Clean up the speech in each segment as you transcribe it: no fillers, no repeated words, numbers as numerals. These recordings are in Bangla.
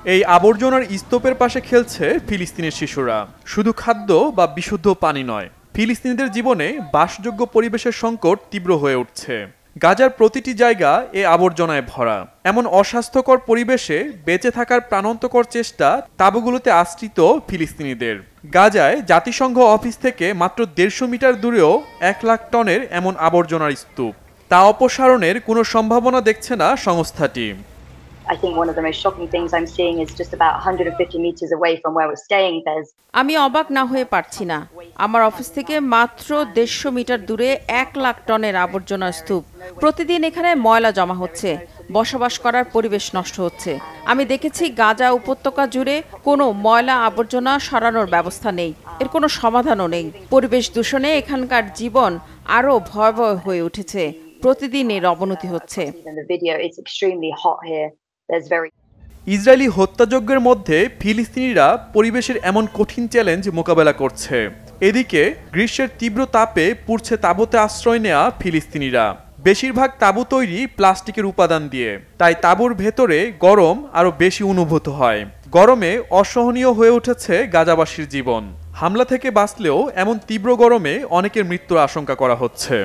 এই আবর্জনার স্তূপের পাশে খেলছে ফিলিস্তিনের শিশুরা। শুধু খাদ্য বা বিশুদ্ধ পানি নয়, ফিলিস্তিনিদের জীবনে বাসযোগ্য পরিবেশের সংকট তীব্র হয়ে উঠছে। গাজার প্রতিটি জায়গা এ আবর্জনায় ভরা। এমন অস্বাস্থ্যকর পরিবেশে বেঁচে থাকার প্রাণান্তকর চেষ্টা তাঁবুগুলোতে আশ্রিত ফিলিস্তিনিদের। গাজায় জাতিসংঘ অফিস থেকে মাত্র 150 মিটার দূরেও 1 লাখ টনের এমন আবর্জনার স্তূপ। তা অপসারণের কোনো সম্ভাবনা দেখছে না সংস্থাটি। I think one of the most shocking things I'm seeing is just about 150 meters away from where we're staying. আমি অবাক না হয়ে পারছি না। আমার অফিস থেকে মাত্র 150 মিটার দূরে 1 লাখ টনের আবর্জনার স্তূপ। প্রতিদিন এখানে ময়লা জমা হচ্ছে, বসবাস করার পরিবেশ নষ্ট হচ্ছে। আমি দেখেছি গাজা উপত্যকা জুড়ে কোনো ময়লা আবর্জনা সরানোর ব্যবস্থা নেই, এর কোনো সমাধানও নেই। পরিবেশ দূষণে এখানকার জীবন আরও ভয়াবহ হয়ে উঠেছে। প্রতিদিন এর অবনতি হচ্ছে। ইসরায়েলি হত্যাযজ্ঞের মধ্যে ফিলিস্তিনিরা পরিবেশের এমন কঠিন চ্যালেঞ্জ মোকাবেলা করছে। এদিকে গ্রীষ্মের তীব্র তাপে পুড়ছে তাঁবুতে আশ্রয় নেওয়া ফিলিস্তিনিরা। বেশিরভাগ তাঁবু তৈরি প্লাস্টিকের উপাদান দিয়ে, তাই তাঁবুর ভেতরে গরম আরও বেশি অনুভূত হয়। গরমে অসহনীয় হয়ে উঠেছে গাজাবাসীর জীবন। হামলা থেকে বাঁচলেও এমন তীব্র গরমে অনেকের মৃত্যুর আশঙ্কা করা হচ্ছে।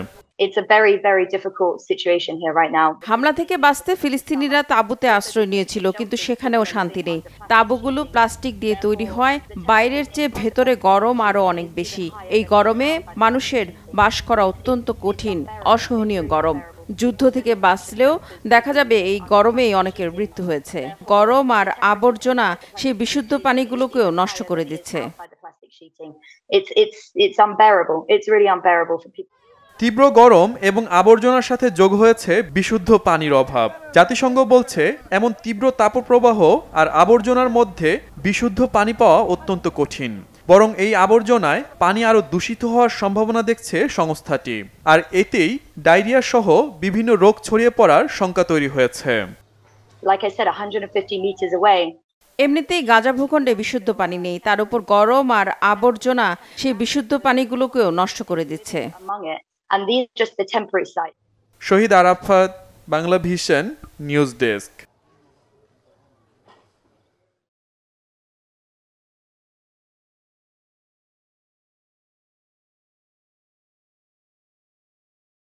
It's a very, very difficult situation here right now. হামলা থেকে বাঁচতে ফিলিস্তিনিরা তাঁবুতে আশ্রয় নিয়েছিল, কিন্তু সেখানেও শান্তি নেই। তাঁবুগুলো প্লাস্টিক দিয়ে তৈরি হয়, বাইরের চেয়ে ভেতরে গরম আরও অনেক বেশি। এই গরমে মানুষের বাস করা অত্যন্ত কঠিন, অসহনীয় গরম। যুদ্ধ থেকে বাঁচলেও দেখা যাবে এই গরমেই অনেকের মৃত্যু হয়েছে। গরম আর আবর্জনা সেই বিশুদ্ধ পানিগুলোকেও নষ্ট করে দিচ্ছে। It's unbearable. It's really unbearable for people. তীব্র গরম এবং আবর্জনার সাথে যোগ হয়েছে বিশুদ্ধ পানির অভাব। জাতিসংঘ বলছে এমন তীব্র তাপপ্রবাহ আর আবর্জনার মধ্যে বিশুদ্ধ পানি পাওয়া অত্যন্ত কঠিন। বরং এই আবর্জনায় পানি আরও দূষিত হওয়ার সম্ভাবনা দেখছে সংস্থাটি। আর এতেই ডায়রিয়া সহ বিভিন্ন রোগ ছড়িয়ে পড়ার শঙ্কা তৈরি হয়েছে। Like I said, 150 meters away. এমনিতেই গাজা ভূখণ্ডে বিশুদ্ধ পানি নেই, তার উপর গরম আর আবর্জনা সেই বিশুদ্ধ পানিগুলোকেও নষ্ট করে দিচ্ছে। And these are just the temporary sites. Shahid Arafat, Bangla vision news desk.